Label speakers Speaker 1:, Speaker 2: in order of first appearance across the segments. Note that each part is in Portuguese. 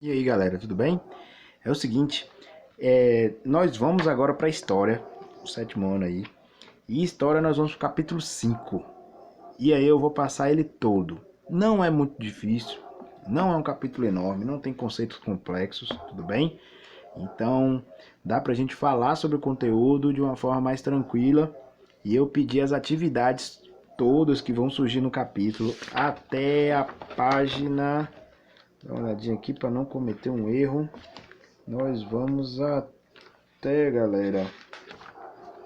Speaker 1: E aí galera, tudo bem? É o seguinte, nós vamos agora para a história, o sétimo ano aí. E história nós vamos pro capítulo 5. E aí eu vou passar ele todo. Não é muito difícil, não é um capítulo enorme, não tem conceitos complexos, tudo bem? Então dá pra gente falar sobre o conteúdo de uma forma mais tranquila. E eu pedi as atividades todas que vão surgir no capítulo até a página. Dá uma olhadinha aqui para não cometer um erro. Nós vamos até, galera,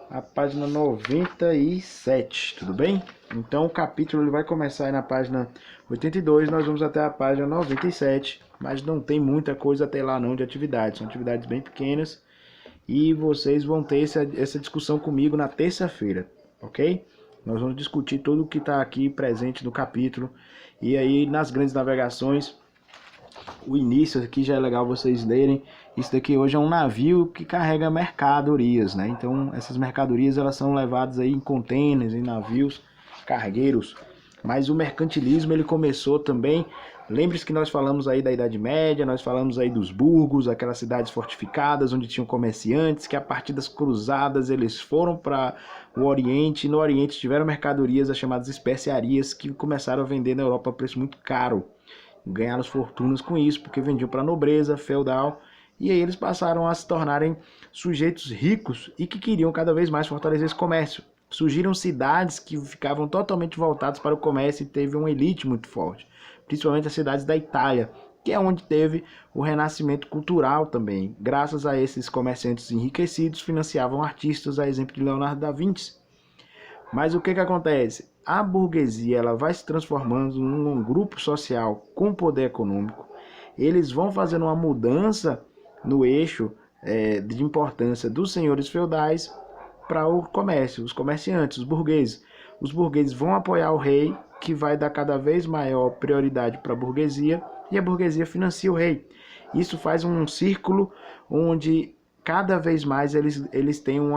Speaker 1: a página 97, tudo bem? Então o capítulo ele vai começar aí na página 82, nós vamos até a página 97, mas não tem muita coisa até lá não de atividades, são atividades bem pequenas e vocês vão ter essa discussão comigo na terça-feira, ok? Nós vamos discutir tudo o que está aqui presente no capítulo e aí nas grandes navegações o início aqui já é legal vocês lerem. Isso daqui hoje é um navio que carrega mercadorias, né? Então essas mercadorias elas são levadas aí em contêineres, em navios cargueiros. Mas o mercantilismo ele começou também. Lembre-se que nós falamos aí da Idade Média, nós falamos aí dos burgos, aquelas cidades fortificadas onde tinham comerciantes, que a partir das cruzadas eles foram para o Oriente, e no Oriente tiveram mercadorias, as chamadas especiarias, que começaram a vender na Europa a preço muito caro. Ganharam fortunas com isso, porque vendiam para a nobreza feudal, e aí eles passaram a se tornarem sujeitos ricos e que queriam cada vez mais fortalecer esse comércio. Surgiram cidades que ficavam totalmente voltadas para o comércio e teve uma elite muito forte, principalmente as cidades da Itália, que é onde teve o renascimento cultural também. Graças a esses comerciantes enriquecidos, financiavam artistas, a exemplo de Leonardo da Vinci. Mas o que acontece? A burguesia ela vai se transformando num grupo social com poder econômico. Eles vão fazendo uma mudança no eixo de importância dos senhores feudais para o comércio, os comerciantes, os burgueses. Os burgueses vão apoiar o rei, que vai dar cada vez maior prioridade para a burguesia, e a burguesia financia o rei. Isso faz um círculo onde cada vez mais eles têm um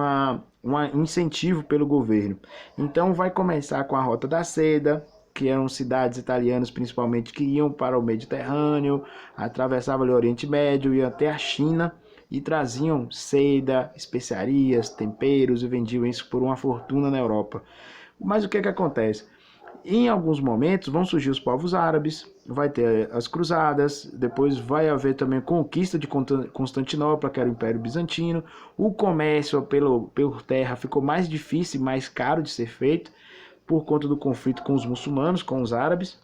Speaker 1: incentivo pelo governo. Então vai começar com a Rota da Seda, que eram cidades italianas principalmente que iam para o Mediterrâneo, atravessavam o Oriente Médio, iam até a China e traziam seda, especiarias, temperos e vendiam isso por uma fortuna na Europa. Mas o que acontece? Em alguns momentos vão surgir os povos árabes, vai ter as cruzadas, depois vai haver também a conquista de Constantinopla, que era o Império Bizantino. O comércio por terra ficou mais difícil e mais caro de ser feito por conta do conflito com os muçulmanos, com os árabes.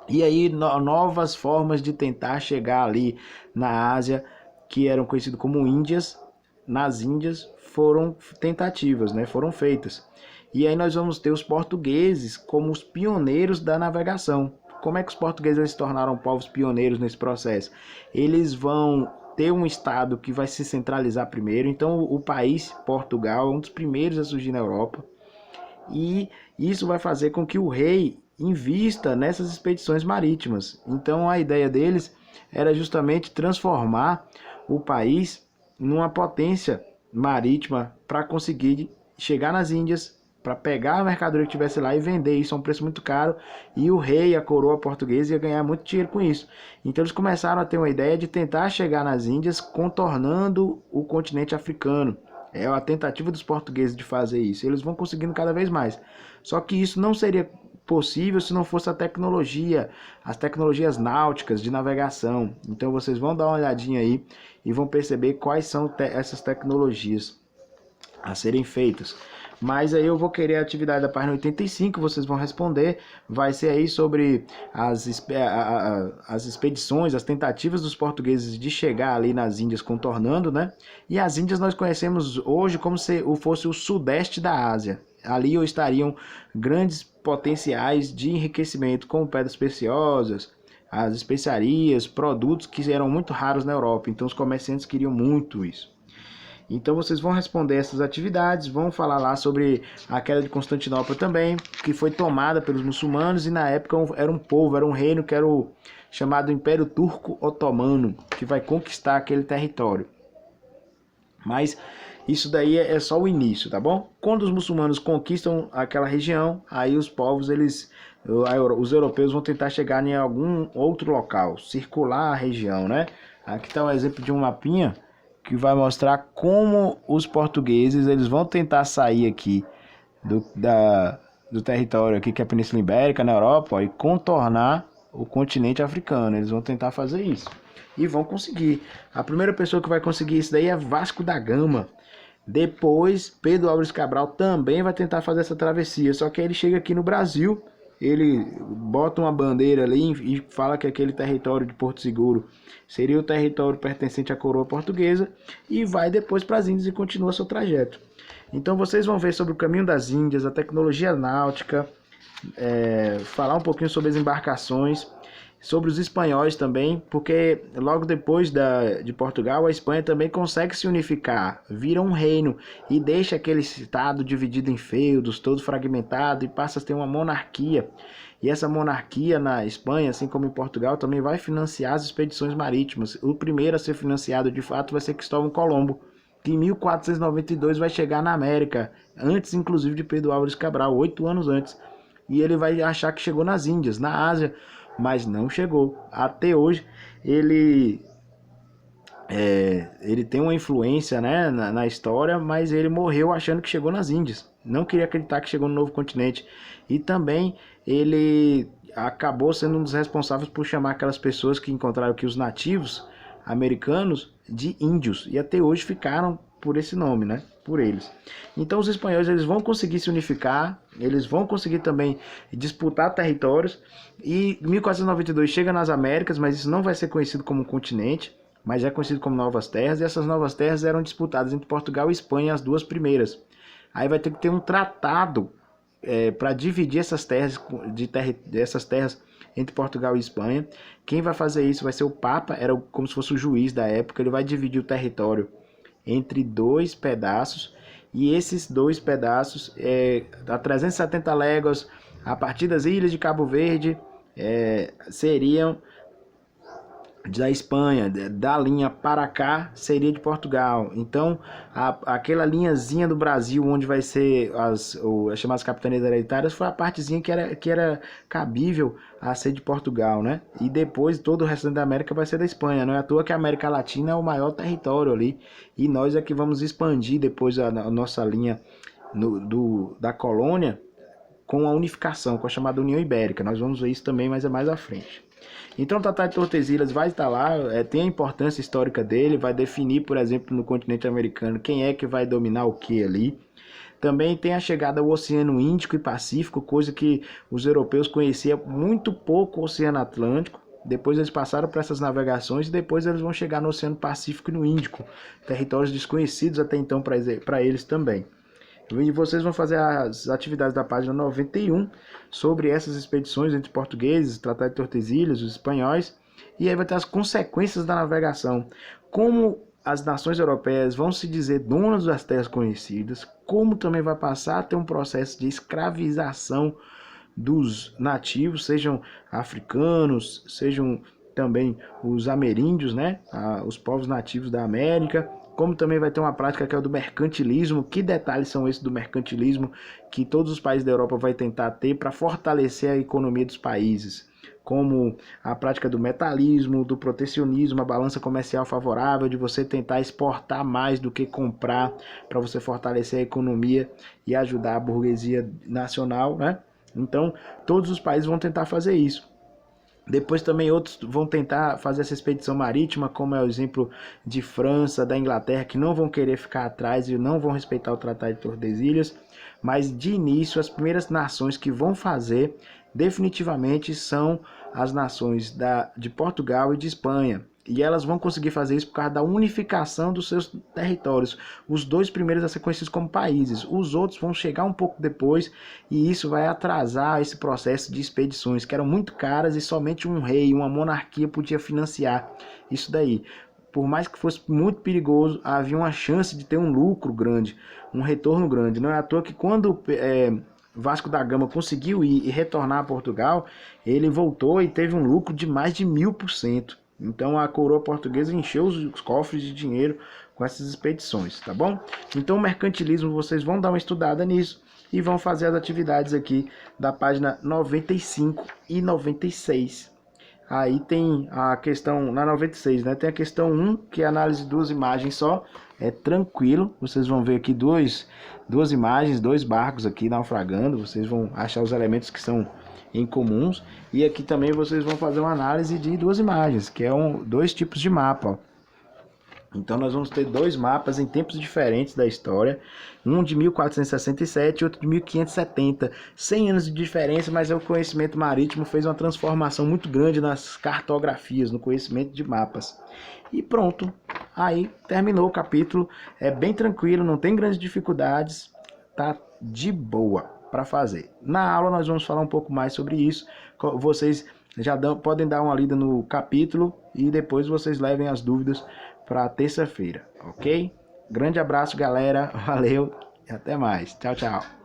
Speaker 1: E aí novas formas de tentar chegar ali na Ásia, que eram conhecidas como Índias, nas Índias foram tentativas, né? Foram feitas. E aí nós vamos ter os portugueses como os pioneiros da navegação. Como é que os portugueses se tornaram povos pioneiros nesse processo? Eles vão ter um estado que vai se centralizar primeiro. Então o país Portugal é um dos primeiros a surgir na Europa. E isso vai fazer com que o rei invista nessas expedições marítimas. Então a ideia deles era justamente transformar o país numa potência marítima para conseguir chegar nas Índias, para pegar a mercadoria que tivesse lá e vender isso a um preço muito caro, e o rei, a coroa portuguesa, ia ganhar muito dinheiro com isso. Então eles começaram a ter uma ideia de tentar chegar nas Índias contornando o continente africano. É a tentativa dos portugueses de fazer isso. Eles vão conseguindo cada vez mais. Só que isso não seria possível se não fosse a tecnologia, as tecnologias náuticas de navegação. Então vocês vão dar uma olhadinha aí e vão perceber quais são essas tecnologias a serem feitas. Mas aí eu vou querer a atividade da página 85, vocês vão responder. Vai ser aí sobre as expedições, as tentativas dos portugueses de chegar ali nas Índias contornando, né? E as Índias nós conhecemos hoje como se fosse o sudeste da Ásia. Ali estariam grandes potenciais de enriquecimento, como pedras preciosas, as especiarias, produtos que eram muito raros na Europa. Então os comerciantes queriam muito isso. Então vocês vão responder essas atividades, vão falar lá sobre a queda de Constantinopla também, que foi tomada pelos muçulmanos e na época era um povo, era um reino que era o chamado Império Turco Otomano, que vai conquistar aquele território. Mas Isso daí é só o início, tá bom? Quando os muçulmanos conquistam aquela região, aí os povos, os europeus vão tentar chegar em algum outro local, circular a região, né? Aqui está um exemplo de um mapinha que vai mostrar como os portugueses eles vão tentar sair aqui do território aqui que é a Península Ibérica na Europa, ó, e contornar o continente africano. Eles vão tentar fazer isso e vão conseguir. A primeira pessoa que vai conseguir isso daí é Vasco da Gama. Depois, Pedro Álvares Cabral também vai tentar fazer essa travessia, só que ele chega aqui no Brasil, ele bota uma bandeira ali e fala que aquele território de Porto Seguro seria o território pertencente à coroa portuguesa e vai depois para as Índias e continua seu trajeto. Então vocês vão ver sobre o caminho das Índias, a tecnologia náutica, falar um pouquinho sobre as embarcações, sobre os espanhóis também, porque logo depois de Portugal, a Espanha também consegue se unificar, vira um reino e deixa aquele estado dividido em feudos, todo fragmentado, e passa a ter uma monarquia. E essa monarquia na Espanha, assim como em Portugal, também vai financiar as expedições marítimas. O primeiro a ser financiado de fato vai ser Cristóvão Colombo, que em 1492 vai chegar na América, antes inclusive de Pedro Álvares Cabral, 8 anos antes. E ele vai achar que chegou nas Índias, na Ásia, mas não chegou. Até hoje ele tem uma influência, né, na história, mas ele morreu achando que chegou nas Índias. Não queria acreditar que chegou no novo continente. E também ele acabou sendo um dos responsáveis por chamar aquelas pessoas que encontraram aqui os nativos americanos de índios. E até hoje ficaram por esse nome, né? Por eles. Então os espanhóis eles vão conseguir se unificar, eles vão conseguir também disputar territórios. E 1492 chega nas Américas, mas isso não vai ser conhecido como um continente, mas é conhecido como Novas Terras. E essas Novas Terras eram disputadas entre Portugal e Espanha, as duas primeiras. Aí vai ter que ter um tratado para dividir essas terras, essas terras entre Portugal e Espanha. Quem vai fazer isso vai ser o Papa, era como se fosse o juiz da época. Ele vai dividir o território entre dois pedaços, e esses dois pedaços, a 370 léguas, a partir das ilhas de Cabo Verde, seriam da Espanha, da linha para cá seria de Portugal. Então aquela linhazinha do Brasil onde vai ser as chamadas capitanias hereditárias foi a partezinha que era cabível a ser de Portugal, né? E depois todo o resto da América vai ser da Espanha. Não é à toa que a América Latina é o maior território ali, e nós é que vamos expandir depois a nossa linha da colônia com a unificação, com a chamada União Ibérica. Nós vamos ver isso também, mas é mais à frente. Então o Tratado de Tordesilhas vai estar lá, tem a importância histórica dele, vai definir, por exemplo, no continente americano, quem é que vai dominar o que ali. Também tem a chegada ao Oceano Índico e Pacífico, coisa que os europeus conheciam muito pouco o Oceano Atlântico. Depois eles passaram para essas navegações e depois eles vão chegar no Oceano Pacífico e no Índico, territórios desconhecidos até então para eles também. E vocês vão fazer as atividades da página 91 sobre essas expedições entre portugueses, Tratado de Tordesilhas, os espanhóis, e aí vai ter as consequências da navegação. Como as nações europeias vão se dizer donas das terras conhecidas, como também vai passar a ter um processo de escravização dos nativos, sejam africanos, sejam também os ameríndios, né? Os povos nativos da América. Como também vai ter uma prática que é o do mercantilismo. Que detalhes são esses do mercantilismo que todos os países da Europa vai tentar ter para fortalecer a economia dos países? Como a prática do metalismo, do protecionismo, a balança comercial favorável, de você tentar exportar mais do que comprar para você fortalecer a economia e ajudar a burguesia nacional, né? Então, todos os países vão tentar fazer isso. Depois também outros vão tentar fazer essa expedição marítima, como é o exemplo de França, da Inglaterra, que não vão querer ficar atrás e não vão respeitar o Tratado de Tordesilhas. Mas de início, as primeiras nações que vão fazer definitivamente são as nações de Portugal e de Espanha. E elas vão conseguir fazer isso por causa da unificação dos seus territórios. Os dois primeiros a ser conhecidos como países. Os outros vão chegar um pouco depois, e isso vai atrasar esse processo de expedições, que eram muito caras e somente um rei, uma monarquia podia financiar isso daí. Por mais que fosse muito perigoso, havia uma chance de ter um lucro grande, um retorno grande. Não é à toa que quando Vasco da Gama conseguiu ir e retornar a Portugal, ele voltou e teve um lucro de mais de 1000%. Então a coroa portuguesa encheu os cofres de dinheiro com essas expedições, tá bom? Então o mercantilismo, vocês vão dar uma estudada nisso e vão fazer as atividades aqui da página 95 e 96. Aí tem a questão, na 96, né? Tem a questão 1, que é a análise de duas imagens só. É tranquilo, vocês vão ver aqui duas imagens, dois barcos aqui naufragando. Vocês vão achar os elementos que são em comuns. E aqui também vocês vão fazer uma análise de duas imagens, que é dois tipos de mapa, ó. Então nós vamos ter dois mapas em tempos diferentes da história, um de 1467 e outro de 1570, 100 anos de diferença, mas o conhecimento marítimo fez uma transformação muito grande nas cartografias, no conhecimento de mapas. E pronto, aí terminou o capítulo, é bem tranquilo, não tem grandes dificuldades, tá de boa para fazer. Na aula nós vamos falar um pouco mais sobre isso, vocês já podem dar uma lida no capítulo e depois vocês levem as dúvidas para terça-feira, ok? Grande abraço, galera. Valeu e até mais. Tchau, tchau.